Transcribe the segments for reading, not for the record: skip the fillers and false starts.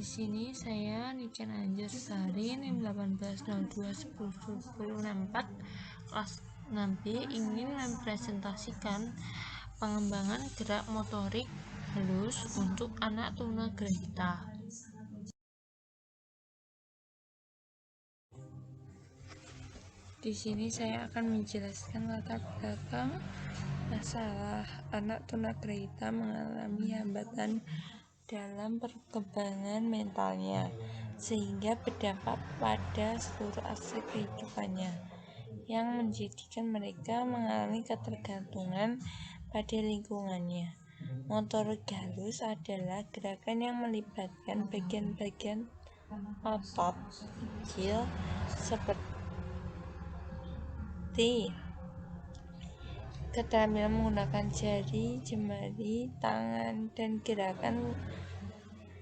Di sini saya Niken Anjarsari NIM 1802101064 kelas 6B ingin mempresentasikan pengembangan gerak motorik halus untuk anak tunagrahita. Di sini saya akan menjelaskan latar belakang masalah anak tunagrahita mengalami hambatan dalam perkembangan mentalnya, sehingga berdampak pada seluruh aspek kehidupannya, yang menjadikan mereka mengalami ketergantungan pada lingkungannya. Motorik halus adalah gerakan yang melibatkan bagian-bagian otot kecil seperti keterampilan menggunakan jari, jemari, tangan, dan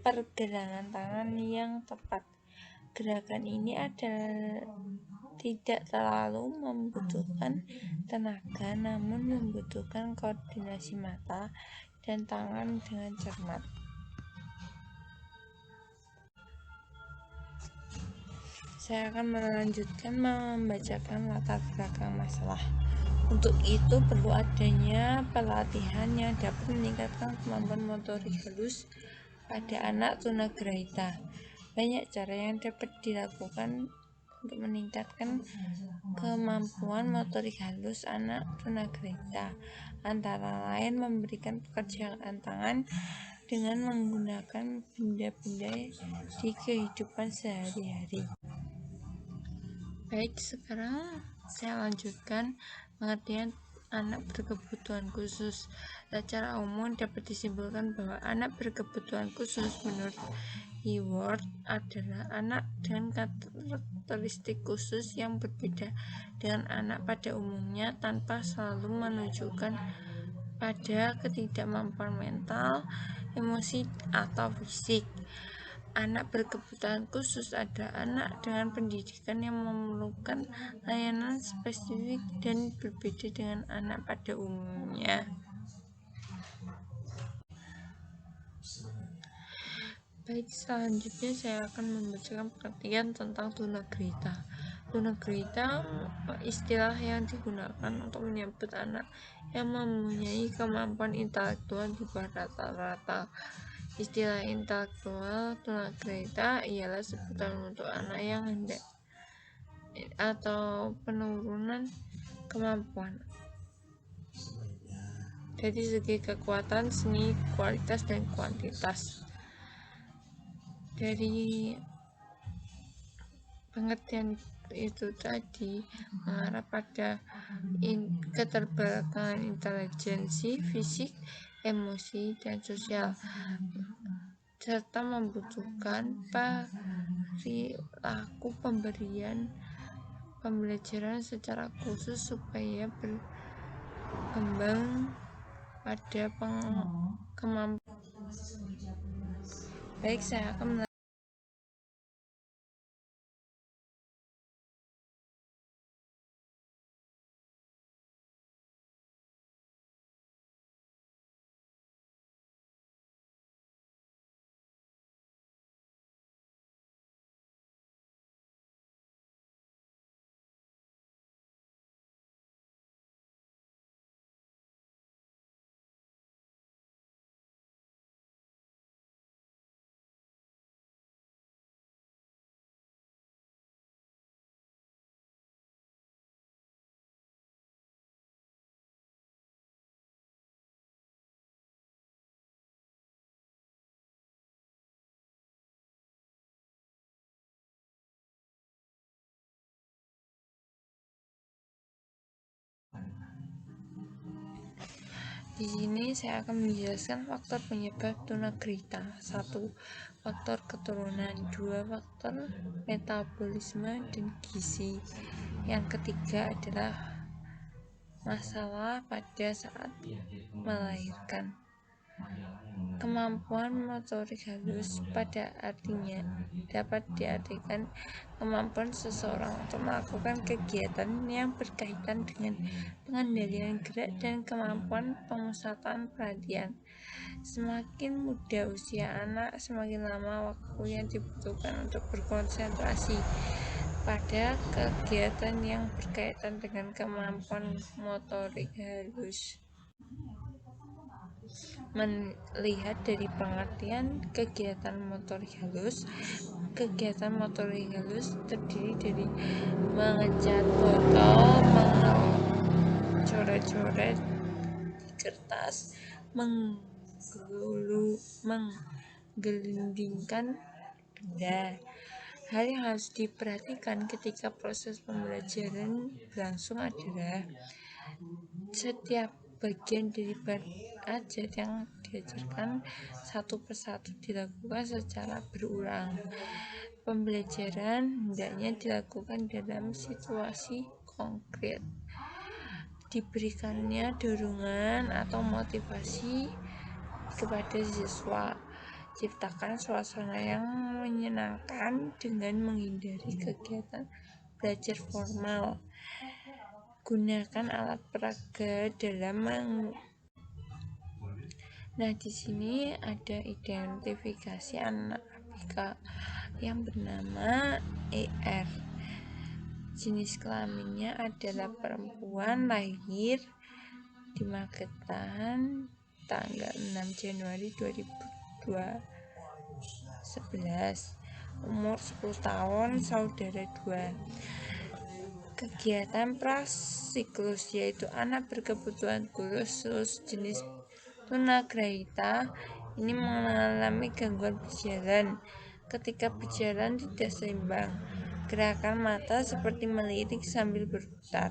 pergelangan tangan yang tepat. Gerakan ini tidak terlalu membutuhkan tenaga, namun membutuhkan koordinasi mata dan tangan dengan cermat. Saya akan melanjutkan membacakan latar belakang masalah. Untuk itu perlu adanya pelatihan yang dapat meningkatkan kemampuan motorik halus pada anak tunagrahita. Banyak cara yang dapat dilakukan untuk meningkatkan kemampuan motorik halus anak tunagrahita, antara lain memberikan pekerjaan tangan dengan menggunakan benda-benda di kehidupan sehari-hari. Baik, sekarang saya lanjutkan pengertian anak berkebutuhan khusus. Secara umum dapat disimpulkan bahwa anak berkebutuhan khusus menurut Haworth adalah anak dengan karakteristik khusus yang berbeda dengan anak pada umumnya, tanpa selalu menunjukkan pada ketidakmampuan mental, emosi, atau fisik. Anak berkebutuhan khusus adalah anak dengan pendidikan yang memerlukan layanan spesifik dan berbeda dengan anak pada umumnya. Baik, selanjutnya saya akan membacakan pengertian tentang tunagrahita. Tunagrahita istilah yang digunakan untuk menyebut anak yang mempunyai kemampuan intelektual di bawah rata-rata. Istilah intelektual tunagrahita ialah sebutan untuk anak yang hendak atau penurunan kemampuan dari segi kekuatan, seni, kualitas, dan kuantitas. Dari pengertian itu tadi mengarah pada keterbelakangan intelijensi, fisik, emosi, dan sosial, serta membutuhkan perilaku pembelajaran secara khusus supaya berkembang pada kemampuan. Baik, saya akan Di sini saya akan menjelaskan faktor penyebab tunagrahita. 1. Faktor keturunan. 2. Faktor metabolisme dan gizi. Yang ketiga adalah masalah pada saat melahirkan. Kemampuan motorik halus pada artinya dapat diartikan kemampuan seseorang untuk melakukan kegiatan yang berkaitan dengan pengendalian gerak dan kemampuan pemusatan perhatian. Semakin muda usia anak, semakin lama waktu yang dibutuhkan untuk berkonsentrasi pada kegiatan yang berkaitan dengan kemampuan motorik halus. Melihat dari pengertian kegiatan motorik halus terdiri dari mengecat botol, mencoret-coret di kertas, menggelindingkan benda. Hal yang harus diperhatikan ketika proses pembelajaran berlangsung adalah setiap bagian dari ajar yang diajarkan satu persatu dilakukan secara berulang. Pembelajaran hendaknya dilakukan dalam situasi konkret. Diberikannya dorongan atau motivasi kepada siswa. Ciptakan suasana yang menyenangkan dengan menghindari kegiatan belajar formal. Gunakan alat peraga dalam Nah, di sini ada identifikasi anak ABK yang bernama ER. Jenis kelaminnya adalah perempuan, lahir di Magetan tanggal 6 Januari 2011, umur 10 tahun, saudara 2. Kegiatan prasiklus yaitu anak berkebutuhan khusus jenis tunagrahita ini mengalami gangguan berjalan. Ketika berjalan tidak seimbang, gerakan mata seperti melirik sambil berputar,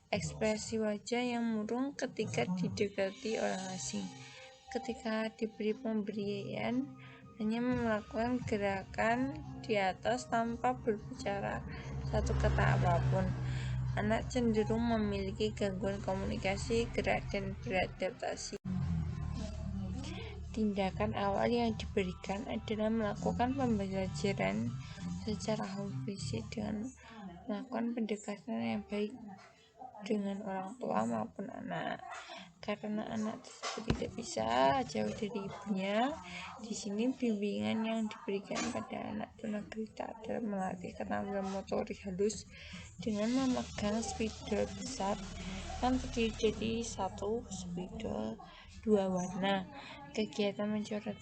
ekspresi wajah yang murung ketika didekati orang asing. Ketika diberi pemberian, hanya melakukan gerakan di atas tanpa berbicara satu kata apapun. Anak cenderung memiliki gangguan komunikasi, gerak, dan beradaptasi. Tindakan awal yang diberikan adalah melakukan pembelajaran secara home visit dengan melakukan pendekatan yang baik dengan orang tua maupun anak. Karena anak tersebut tidak bisa jauh dari ibunya, di sini bimbingan yang diberikan pada anak tunagrahita adalah melatih keterampilan motorik halus dengan memegang spidol besar yang terdiri dari satu spidol 2 warna. Kegiatan mencoret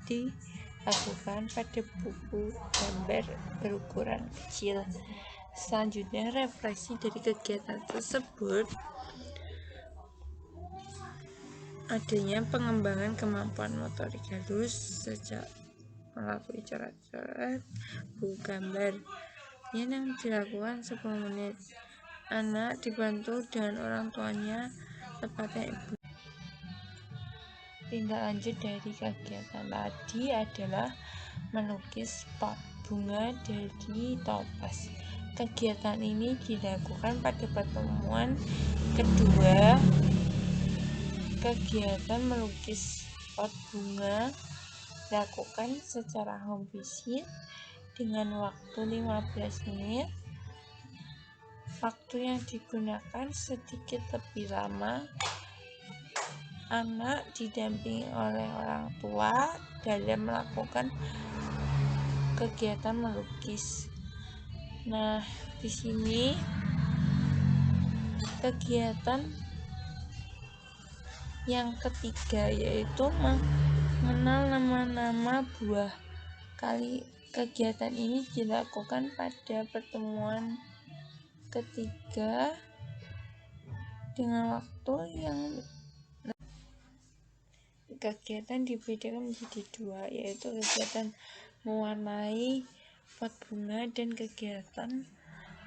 dilakukan pada buku gambar berukuran kecil. Selanjutnya, refleksi dari kegiatan tersebut adanya pengembangan kemampuan motorik halus sejak melalui coret-coret buku gambar yang dilakukan 10 menit. Anak dibantu dengan orang tuanya, tepatnya ibu. Tindak lanjut dari kegiatan tadi adalah melukis pot bunga dari toples. Kegiatan ini dilakukan pada pertemuan kedua. Kegiatan melukis pot bunga dilakukan secara home visit dengan waktu 15 menit. Waktu yang digunakan sedikit lebih lama. Anak didampingi oleh orang tua dalam melakukan kegiatan melukis. Nah, di sini kegiatan yang ketiga yaitu mengenal nama-nama buah. Kegiatan ini dilakukan pada pertemuan ketiga dengan waktu yang kegiatan dibedakan menjadi dua, yaitu kegiatan mewarnai pot bunga dan kegiatan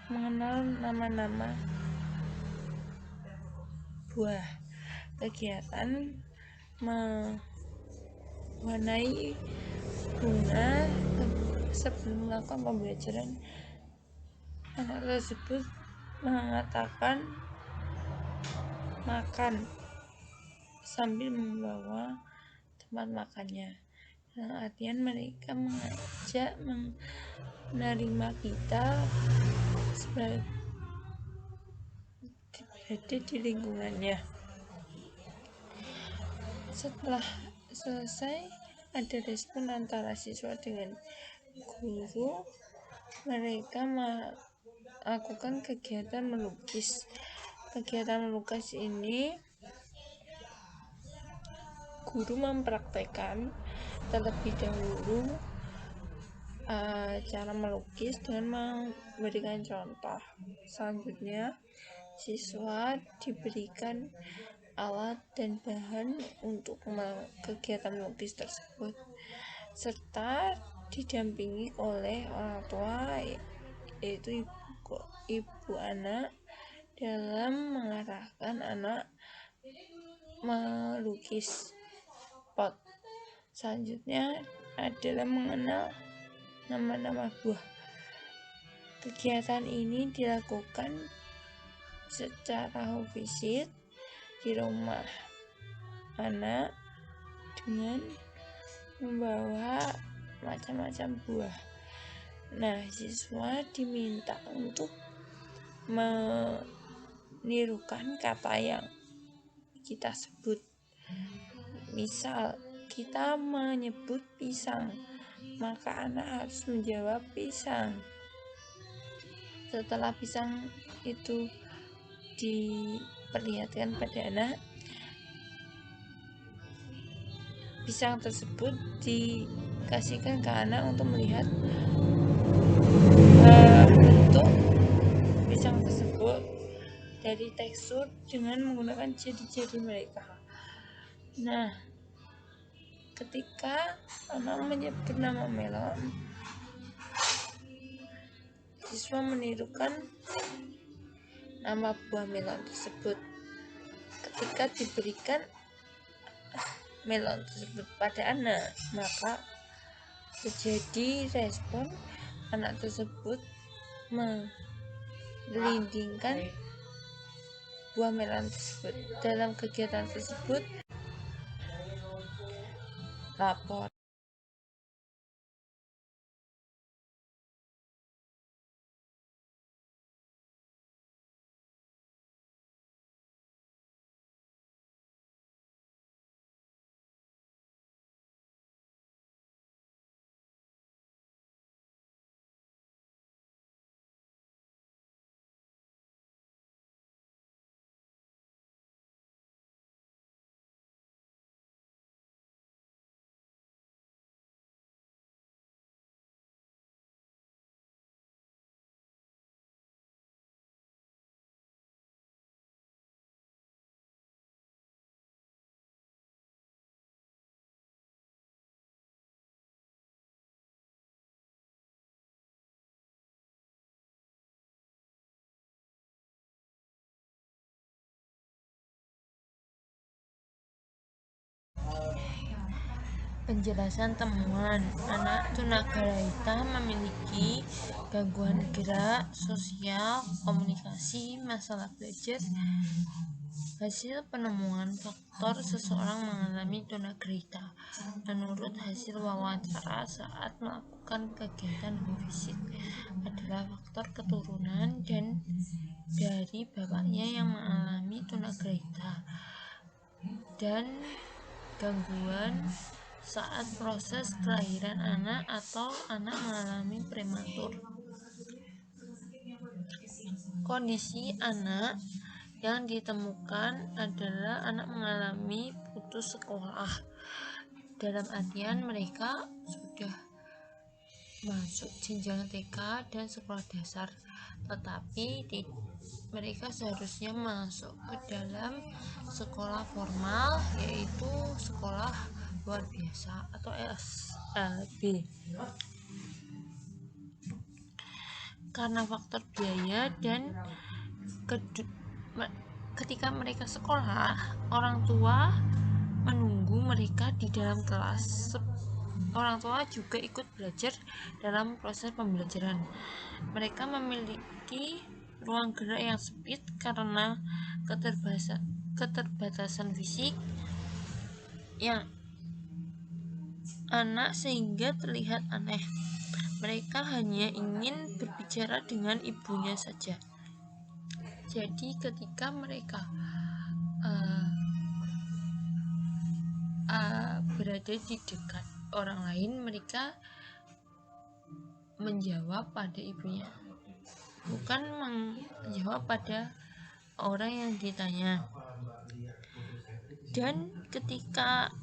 mengenal nama-nama buah. Kegiatan mewarnai bunga sebelum melakukan pembelajaran, anak tersebut mengatakan makan sambil membawa tempat makannya. Dalam artian mereka mengajak menerima kita sebagai berada di lingkungannya. Setelah selesai, ada respon antara siswa dengan guru. Mereka melakukan kegiatan melukis. Kegiatan melukis ini guru mempraktekkan terlebih dahulu cara melukis dengan memberikan contoh. Selanjutnya, siswa diberikan alat dan bahan untuk kegiatan melukis tersebut, serta didampingi oleh orang tua, yaitu ibu anak, dalam mengarahkan anak melukis pot. Selanjutnya adalah mengenal nama-nama buah. Kegiatan ini dilakukan secara fisik di rumah anak dengan membawa macam-macam buah. Nah, siswa diminta untuk menirukan kata yang kita sebut. Misal, kita menyebut pisang, maka anak harus menjawab pisang. Setelah pisang itu diperlihatkan pada anak, pisang tersebut dikasihkan ke anak untuk melihat bentuk pisang tersebut dari tekstur dengan menggunakan jari-jari mereka. Nah, ketika anak menyebut nama melon, siswa menirukan nama buah melon tersebut. Ketika diberikan melon tersebut pada anak, maka terjadi respon anak tersebut melindingkan buah melon tersebut. Dalam kegiatan tersebut, lapor penjelasan temuan. Anak tunagrahita memiliki gangguan gerak, sosial, komunikasi, masalah belajar. Hasil penemuan faktor seseorang mengalami tunagrahita menurut hasil wawancara saat melakukan kegiatan fisik adalah faktor keturunan dan dari bapaknya yang mengalami tunagrahita, dan gangguan saat proses kelahiran anak atau anak mengalami prematur. Kondisi anak yang ditemukan adalah anak mengalami putus sekolah, dalam artian mereka sudah masuk jenjang TK dan sekolah dasar, tetapi mereka seharusnya masuk ke dalam sekolah formal, yaitu sekolah luar biasa atau SLB. Karena faktor biaya dan ketika mereka sekolah, orang tua menunggu mereka di dalam kelas. Orang tua juga ikut belajar dalam proses pembelajaran. Mereka memiliki ruang gerak yang sempit karena keterbatasan fisik, yang anak sehingga terlihat aneh. Mereka hanya ingin berbicara dengan ibunya saja. Jadi ketika mereka berada di dekat orang lain, mereka menjawab pada ibunya, bukan menjawab pada orang yang ditanya. Dan ketika